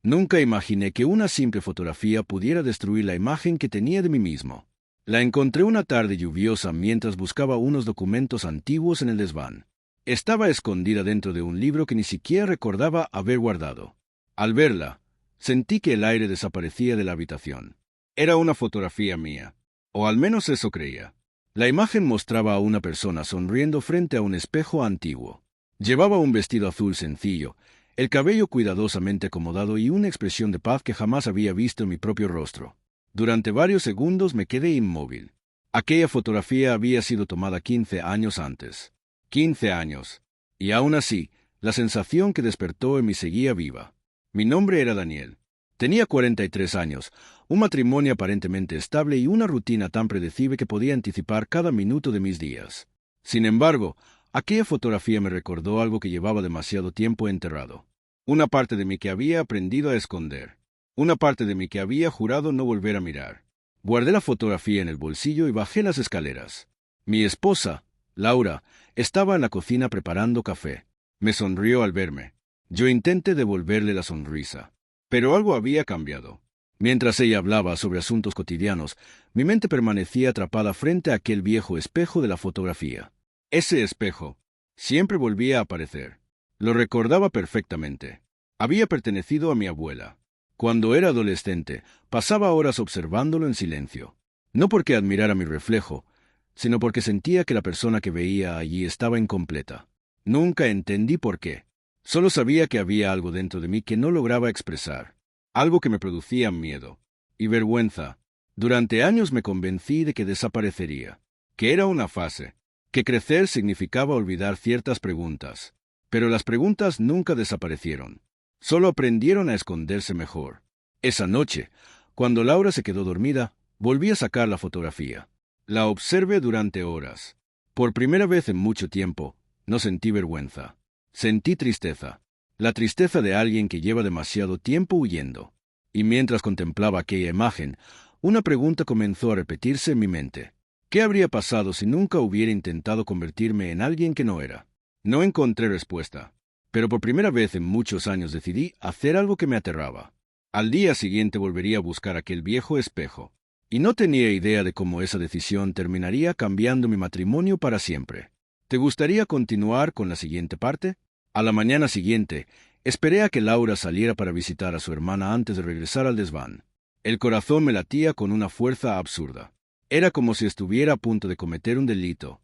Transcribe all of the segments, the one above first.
Nunca imaginé que una simple fotografía pudiera destruir la imagen que tenía de mí mismo. La encontré una tarde lluviosa mientras buscaba unos documentos antiguos en el desván. Estaba escondida dentro de un libro que ni siquiera recordaba haber guardado. Al verla, sentí que el aire desaparecía de la habitación. Era una fotografía mía, o al menos eso creía. La imagen mostraba a una persona sonriendo frente a un espejo antiguo. Llevaba un vestido azul sencillo, el cabello cuidadosamente acomodado y una expresión de paz que jamás había visto en mi propio rostro. Durante varios segundos me quedé inmóvil. Aquella fotografía había sido tomada 15 años antes. 15 años. Y aún así, la sensación que despertó en mí seguía viva. Mi nombre era Daniel. Tenía 43 años, un matrimonio aparentemente estable y una rutina tan predecible que podía anticipar cada minuto de mis días. Sin embargo, aquella fotografía me recordó algo que llevaba demasiado tiempo enterrado. Una parte de mí que había aprendido a esconder. Una parte de mí que había jurado no volver a mirar. Guardé la fotografía en el bolsillo y bajé las escaleras. Mi esposa, Laura, estaba en la cocina preparando café. Me sonrió al verme. Yo intenté devolverle la sonrisa. Pero algo había cambiado. Mientras ella hablaba sobre asuntos cotidianos, mi mente permanecía atrapada frente a aquel viejo espejo de la fotografía. Ese espejo siempre volvía a aparecer. Lo recordaba perfectamente. Había pertenecido a mi abuela. Cuando era adolescente, pasaba horas observándolo en silencio. No porque admirara mi reflejo, sino porque sentía que la persona que veía allí estaba incompleta. Nunca entendí por qué. Solo sabía que había algo dentro de mí que no lograba expresar. Algo que me producía miedo y vergüenza. Durante años me convencí de que desaparecería, que era una fase, que crecer significaba olvidar ciertas preguntas. Pero las preguntas nunca desaparecieron. Solo aprendieron a esconderse mejor. Esa noche, cuando Laura se quedó dormida, volví a sacar la fotografía. La observé durante horas. Por primera vez en mucho tiempo, no sentí vergüenza. Sentí tristeza. La tristeza de alguien que lleva demasiado tiempo huyendo. Y mientras contemplaba aquella imagen, una pregunta comenzó a repetirse en mi mente. ¿Qué habría pasado si nunca hubiera intentado convertirme en alguien que no era? No encontré respuesta. Pero por primera vez en muchos años decidí hacer algo que me aterraba. Al día siguiente volvería a buscar aquel viejo espejo. Y no tenía idea de cómo esa decisión terminaría cambiando mi matrimonio para siempre. ¿Te gustaría continuar con la siguiente parte? A la mañana siguiente, esperé a que Laura saliera para visitar a su hermana antes de regresar al desván. El corazón me latía con una fuerza absurda. Era como si estuviera a punto de cometer un delito.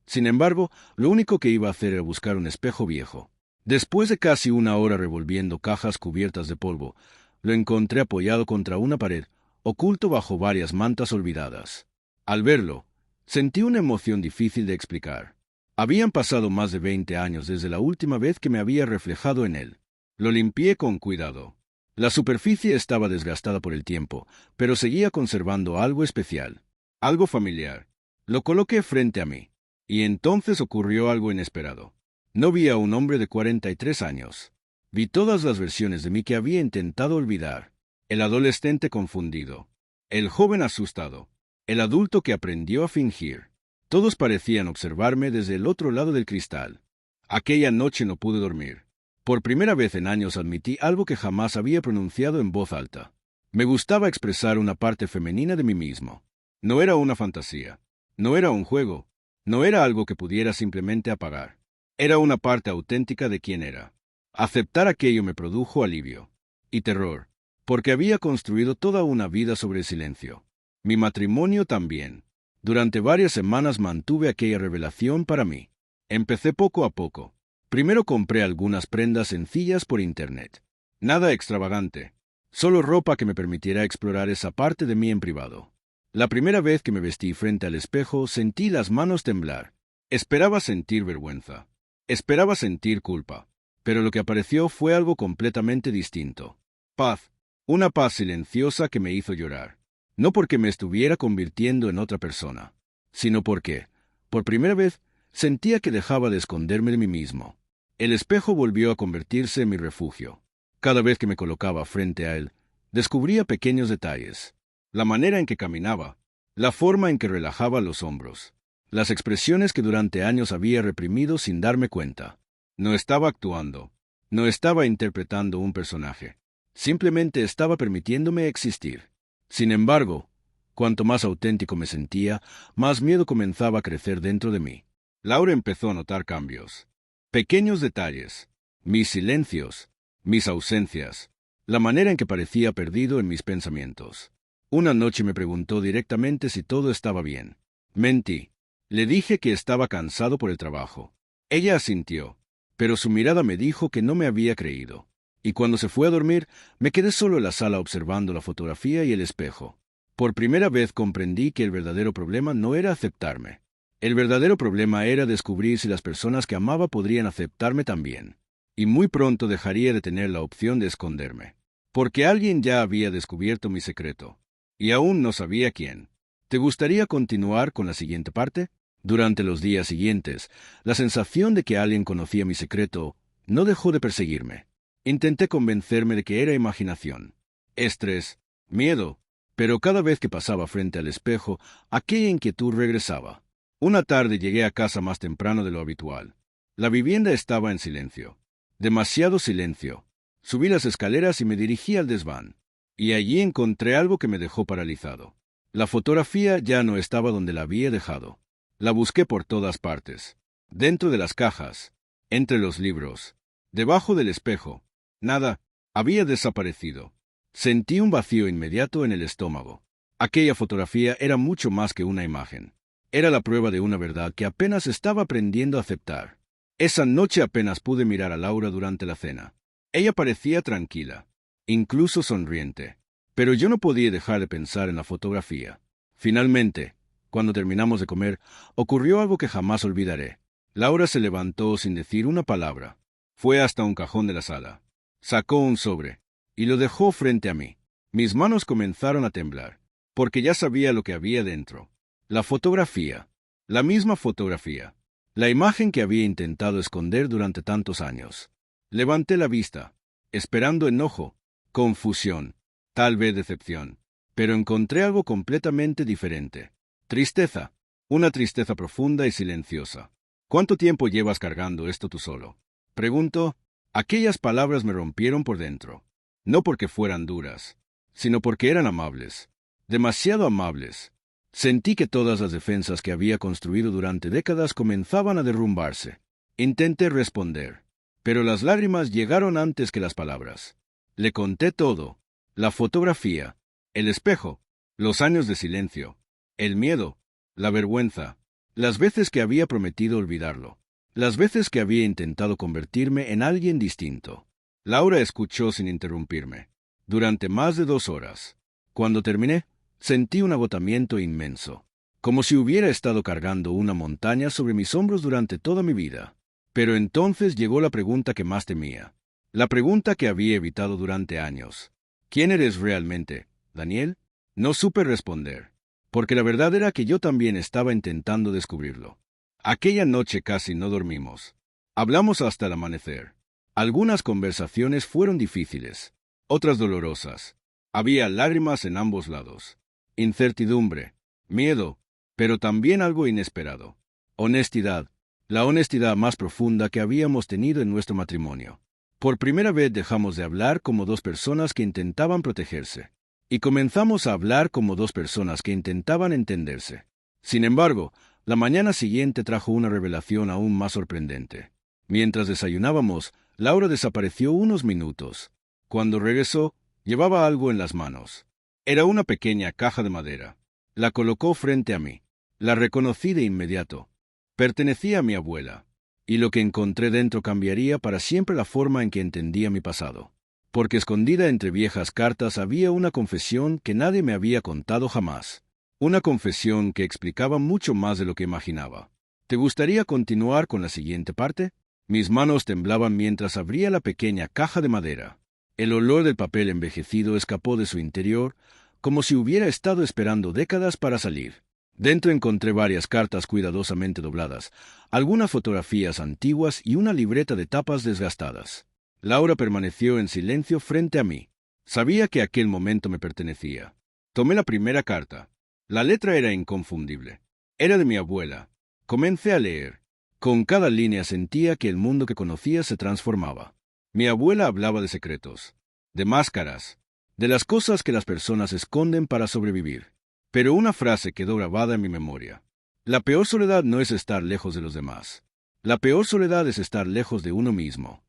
Sin embargo, lo único que iba a hacer era buscar un espejo viejo. Después de casi una hora revolviendo cajas cubiertas de polvo, lo encontré apoyado contra una pared, oculto bajo varias mantas olvidadas. Al verlo, sentí una emoción difícil de explicar. Habían pasado más de 20 años desde la última vez que me había reflejado en él. Lo limpié con cuidado. La superficie estaba desgastada por el tiempo, pero seguía conservando algo especial, algo familiar. Lo coloqué frente a mí. Y entonces ocurrió algo inesperado. No vi a un hombre de 43 años. Vi todas las versiones de mí que había intentado olvidar. El adolescente confundido. El joven asustado. El adulto que aprendió a fingir. Todos parecían observarme desde el otro lado del cristal. Aquella noche no pude dormir. Por primera vez en años admití algo que jamás había pronunciado en voz alta. Me gustaba expresar una parte femenina de mí mismo. No era una fantasía. No era un juego. No era algo que pudiera simplemente apagar. Era una parte auténtica de quién era. Aceptar aquello me produjo alivio. Y terror. Porque había construido toda una vida sobre el silencio. Mi matrimonio también. Durante varias semanas mantuve aquella revelación para mí. Empecé poco a poco. Primero compré algunas prendas sencillas por internet. Nada extravagante. Solo ropa que me permitiera explorar esa parte de mí en privado. La primera vez que me vestí frente al espejo sentí las manos temblar. Esperaba sentir vergüenza. Esperaba sentir culpa. Pero lo que apareció fue algo completamente distinto. Paz. Una paz silenciosa que me hizo llorar. No porque me estuviera convirtiendo en otra persona, sino porque, por primera vez, sentía que dejaba de esconderme de mí mismo. El espejo volvió a convertirse en mi refugio. Cada vez que me colocaba frente a él, descubría pequeños detalles. La manera en que caminaba, la forma en que relajaba los hombros, las expresiones que durante años había reprimido sin darme cuenta. No estaba actuando. No estaba interpretando un personaje. Simplemente estaba permitiéndome existir. Sin embargo, cuanto más auténtico me sentía, más miedo comenzaba a crecer dentro de mí. Laura empezó a notar cambios. Pequeños detalles, mis silencios, mis ausencias, la manera en que parecía perdido en mis pensamientos. Una noche me preguntó directamente si todo estaba bien. Mentí. Le dije que estaba cansado por el trabajo. Ella asintió, pero su mirada me dijo que no me había creído. Y cuando se fue a dormir, me quedé solo en la sala observando la fotografía y el espejo. Por primera vez comprendí que el verdadero problema no era aceptarme. El verdadero problema era descubrir si las personas que amaba podrían aceptarme también. Y muy pronto dejaría de tener la opción de esconderme. Porque alguien ya había descubierto mi secreto. Y aún no sabía quién. ¿Te gustaría continuar con la siguiente parte? Durante los días siguientes, la sensación de que alguien conocía mi secreto no dejó de perseguirme. Intenté convencerme de que era imaginación, estrés, miedo, pero cada vez que pasaba frente al espejo, aquella inquietud regresaba. Una tarde llegué a casa más temprano de lo habitual. La vivienda estaba en silencio. Demasiado silencio. Subí las escaleras y me dirigí al desván. Y allí encontré algo que me dejó paralizado. La fotografía ya no estaba donde la había dejado. La busqué por todas partes. Dentro de las cajas, entre los libros, debajo del espejo. Nada, había desaparecido. Sentí un vacío inmediato en el estómago. Aquella fotografía era mucho más que una imagen. Era la prueba de una verdad que apenas estaba aprendiendo a aceptar. Esa noche apenas pude mirar a Laura durante la cena. Ella parecía tranquila, incluso sonriente. Pero yo no podía dejar de pensar en la fotografía. Finalmente, cuando terminamos de comer, ocurrió algo que jamás olvidaré. Laura se levantó sin decir una palabra. Fue hasta un cajón de la sala. Sacó un sobre y lo dejó frente a mí. Mis manos comenzaron a temblar, porque ya sabía lo que había dentro. La fotografía. La misma fotografía. La imagen que había intentado esconder durante tantos años. Levanté la vista, esperando enojo, confusión, tal vez decepción. Pero encontré algo completamente diferente. Tristeza. Una tristeza profunda y silenciosa. ¿Cuánto tiempo llevas cargando esto tú solo? Pregunto. Aquellas palabras me rompieron por dentro. No porque fueran duras, sino porque eran amables. Demasiado amables. Sentí que todas las defensas que había construido durante décadas comenzaban a derrumbarse. Intenté responder, pero las lágrimas llegaron antes que las palabras. Le conté todo. La fotografía, el espejo, los años de silencio, el miedo, la vergüenza, las veces que había prometido olvidarlo, las veces que había intentado convertirme en alguien distinto. Laura escuchó sin interrumpirme, durante más de 2 horas. Cuando terminé, sentí un agotamiento inmenso, como si hubiera estado cargando una montaña sobre mis hombros durante toda mi vida. Pero entonces llegó la pregunta que más temía, la pregunta que había evitado durante años. ¿Quién eres realmente, Daniel? No supe responder, porque la verdad era que yo también estaba intentando descubrirlo. Aquella noche casi no dormimos. Hablamos hasta el amanecer. Algunas conversaciones fueron difíciles, otras dolorosas. Había lágrimas en ambos lados. Incertidumbre, miedo, pero también algo inesperado. Honestidad, la honestidad más profunda que habíamos tenido en nuestro matrimonio. Por primera vez dejamos de hablar como dos personas que intentaban protegerse, y comenzamos a hablar como dos personas que intentaban entenderse. Sin embargo, la mañana siguiente trajo una revelación aún más sorprendente. Mientras desayunábamos, Laura desapareció unos minutos. Cuando regresó, llevaba algo en las manos. Era una pequeña caja de madera. La colocó frente a mí. La reconocí de inmediato. Pertenecía a mi abuela, y lo que encontré dentro cambiaría para siempre la forma en que entendía mi pasado. Porque escondida entre viejas cartas había una confesión que nadie me había contado jamás. Una confesión que explicaba mucho más de lo que imaginaba. ¿Te gustaría continuar con la siguiente parte? Mis manos temblaban mientras abría la pequeña caja de madera. El olor del papel envejecido escapó de su interior, como si hubiera estado esperando décadas para salir. Dentro encontré varias cartas cuidadosamente dobladas, algunas fotografías antiguas y una libreta de tapas desgastadas. Laura permaneció en silencio frente a mí. Sabía que aquel momento me pertenecía. Tomé la primera carta. La letra era inconfundible. Era de mi abuela. Comencé a leer. Con cada línea sentía que el mundo que conocía se transformaba. Mi abuela hablaba de secretos, de máscaras, de las cosas que las personas esconden para sobrevivir. Pero una frase quedó grabada en mi memoria. La peor soledad no es estar lejos de los demás. La peor soledad es estar lejos de uno mismo.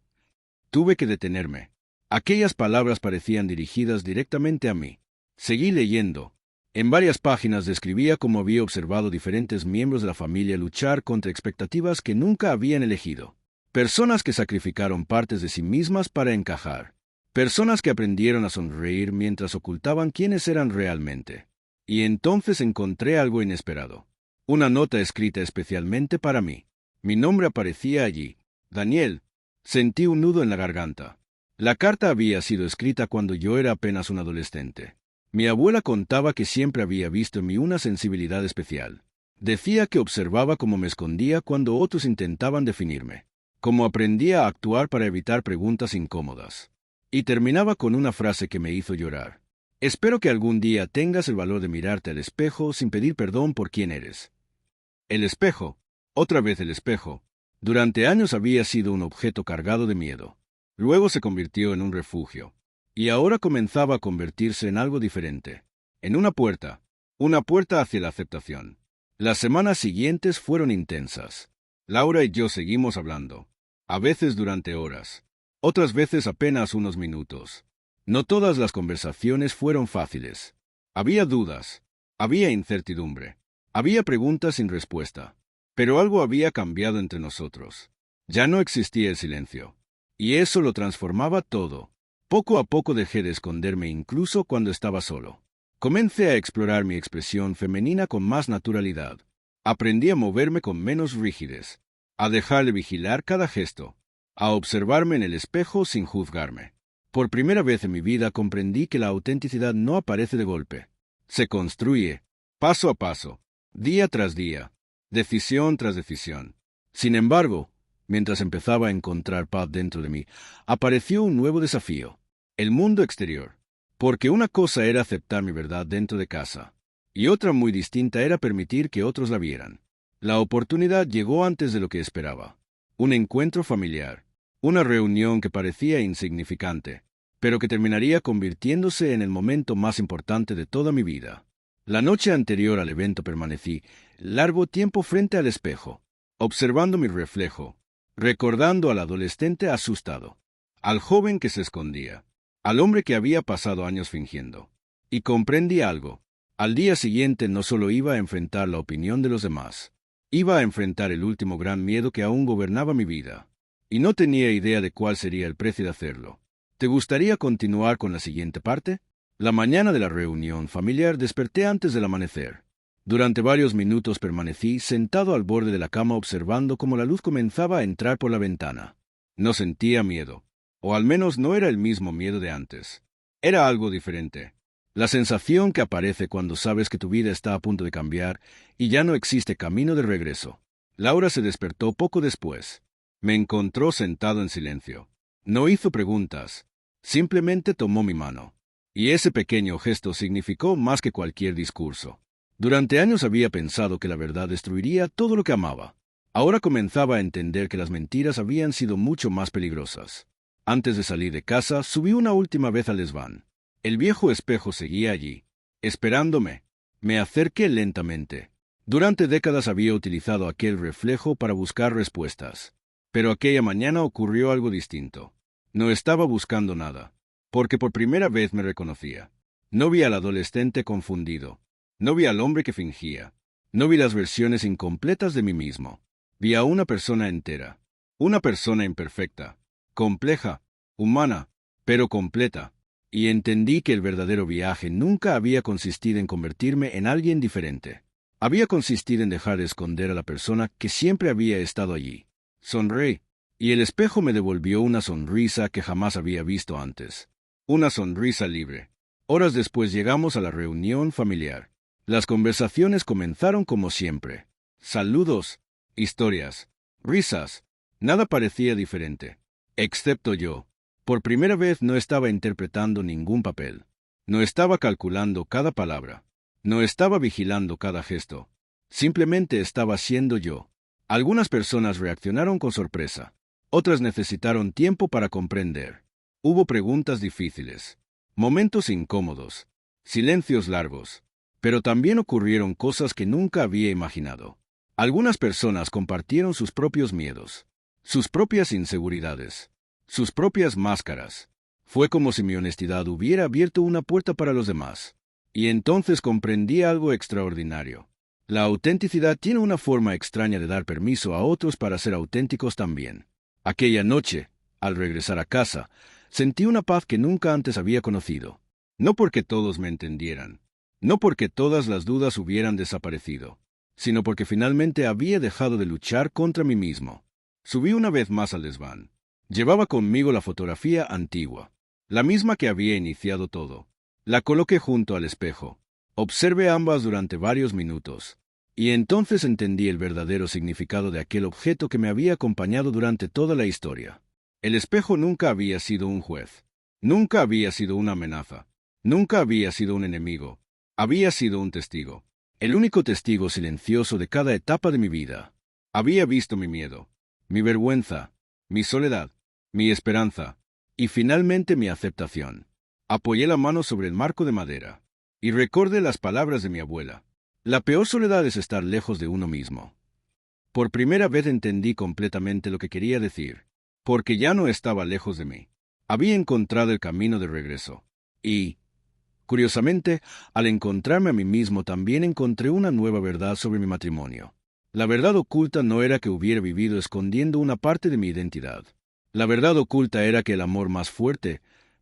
Tuve que detenerme. Aquellas palabras parecían dirigidas directamente a mí. Seguí leyendo. En varias páginas describía cómo había observado diferentes miembros de la familia luchar contra expectativas que nunca habían elegido. Personas que sacrificaron partes de sí mismas para encajar. Personas que aprendieron a sonreír mientras ocultaban quiénes eran realmente. Y entonces encontré algo inesperado. Una nota escrita especialmente para mí. Mi nombre aparecía allí. Daniel. Sentí un nudo en la garganta. La carta había sido escrita cuando yo era apenas un adolescente. Mi abuela contaba que siempre había visto en mí una sensibilidad especial. Decía que observaba cómo me escondía cuando otros intentaban definirme, cómo aprendía a actuar para evitar preguntas incómodas. Y terminaba con una frase que me hizo llorar. Espero que algún día tengas el valor de mirarte al espejo sin pedir perdón por quién eres. El espejo. Otra vez el espejo. Durante años había sido un objeto cargado de miedo. Luego se convirtió en un refugio. Y ahora comenzaba a convertirse en algo diferente. En una puerta hacia la aceptación. Las semanas siguientes fueron intensas. Laura y yo seguimos hablando. A veces durante horas. Otras veces apenas unos minutos. No todas las conversaciones fueron fáciles. Había dudas. Había incertidumbre. Había preguntas sin respuesta. Pero algo había cambiado entre nosotros. Ya no existía el silencio. Y eso lo transformaba todo. Poco a poco dejé de esconderme incluso cuando estaba solo. Comencé a explorar mi expresión femenina con más naturalidad. Aprendí a moverme con menos rigidez, a dejar de vigilar cada gesto, a observarme en el espejo sin juzgarme. Por primera vez en mi vida comprendí que la autenticidad no aparece de golpe. Se construye, paso a paso, día tras día, decisión tras decisión. Sin embargo, mientras empezaba a encontrar paz dentro de mí, apareció un nuevo desafío. El mundo exterior. Porque una cosa era aceptar mi verdad dentro de casa, y otra muy distinta era permitir que otros la vieran. La oportunidad llegó antes de lo que esperaba. Un encuentro familiar. Una reunión que parecía insignificante, pero que terminaría convirtiéndose en el momento más importante de toda mi vida. La noche anterior al evento permanecí largo tiempo frente al espejo, observando mi reflejo, recordando al adolescente asustado, al joven que se escondía, al hombre que había pasado años fingiendo. Y comprendí algo. Al día siguiente no solo iba a enfrentar la opinión de los demás, iba a enfrentar el último gran miedo que aún gobernaba mi vida. Y no tenía idea de cuál sería el precio de hacerlo. ¿Te gustaría continuar con la siguiente parte? La mañana de la reunión familiar desperté antes del amanecer. Durante varios minutos permanecí sentado al borde de la cama observando cómo la luz comenzaba a entrar por la ventana. No sentía miedo. O al menos no era el mismo miedo de antes. Era algo diferente. La sensación que aparece cuando sabes que tu vida está a punto de cambiar y ya no existe camino de regreso. Laura se despertó poco después. Me encontró sentado en silencio. No hizo preguntas. Simplemente tomó mi mano. Y ese pequeño gesto significó más que cualquier discurso. Durante años había pensado que la verdad destruiría todo lo que amaba. Ahora comenzaba a entender que las mentiras habían sido mucho más peligrosas. Antes de salir de casa, subí una última vez al desván. El viejo espejo seguía allí, esperándome. Me acerqué lentamente. Durante décadas había utilizado aquel reflejo para buscar respuestas. Pero aquella mañana ocurrió algo distinto. No estaba buscando nada, porque por primera vez me reconocía. No vi al adolescente confundido. No vi al hombre que fingía. No vi las versiones incompletas de mí mismo. Vi a una persona entera. Una persona imperfecta. Compleja, humana, pero completa, y entendí que el verdadero viaje nunca había consistido en convertirme en alguien diferente. Había consistido en dejar de esconder a la persona que siempre había estado allí. Sonreí, y el espejo me devolvió una sonrisa que jamás había visto antes. Una sonrisa libre. Horas después llegamos a la reunión familiar. Las conversaciones comenzaron como siempre. Saludos, historias, risas. Nada parecía diferente. Excepto yo. Por primera vez no estaba interpretando ningún papel. No estaba calculando cada palabra. No estaba vigilando cada gesto. Simplemente estaba siendo yo. Algunas personas reaccionaron con sorpresa. Otras necesitaron tiempo para comprender. Hubo preguntas difíciles, momentos incómodos, silencios largos, pero también ocurrieron cosas que nunca había imaginado. Algunas personas compartieron sus propios miedos, sus propias inseguridades, sus propias máscaras. Fue como si mi honestidad hubiera abierto una puerta para los demás. Y entonces comprendí algo extraordinario. La autenticidad tiene una forma extraña de dar permiso a otros para ser auténticos también. Aquella noche, al regresar a casa, sentí una paz que nunca antes había conocido. No porque todos me entendieran, no porque todas las dudas hubieran desaparecido, sino porque finalmente había dejado de luchar contra mí mismo. Subí una vez más al desván. Llevaba conmigo la fotografía antigua, la misma que había iniciado todo. La coloqué junto al espejo. Observé ambas durante varios minutos, y entonces entendí el verdadero significado de aquel objeto que me había acompañado durante toda la historia. El espejo nunca había sido un juez, nunca había sido una amenaza, nunca había sido un enemigo, había sido un testigo, el único testigo silencioso de cada etapa de mi vida. Había visto mi miedo, mi vergüenza, mi soledad, mi esperanza, y finalmente mi aceptación. Apoyé la mano sobre el marco de madera, y recordé las palabras de mi abuela. La peor soledad es estar lejos de uno mismo. Por primera vez entendí completamente lo que quería decir, porque ya no estaba lejos de mí. Había encontrado el camino de regreso. Y, curiosamente, al encontrarme a mí mismo también encontré una nueva verdad sobre mi matrimonio. La verdad oculta no era que hubiera vivido escondiendo una parte de mi identidad. La verdad oculta era que el amor más fuerte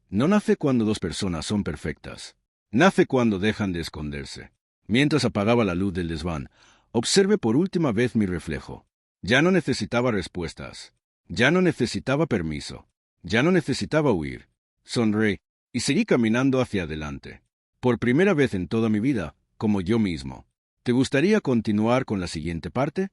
no nace cuando dos personas son perfectas. Nace cuando dejan de esconderse. Mientras apagaba la luz del desván, observé por última vez mi reflejo. Ya no necesitaba respuestas. Ya no necesitaba permiso. Ya no necesitaba huir. Sonreí y seguí caminando hacia adelante. Por primera vez en toda mi vida, como yo mismo. ¿Te gustaría continuar con la siguiente parte?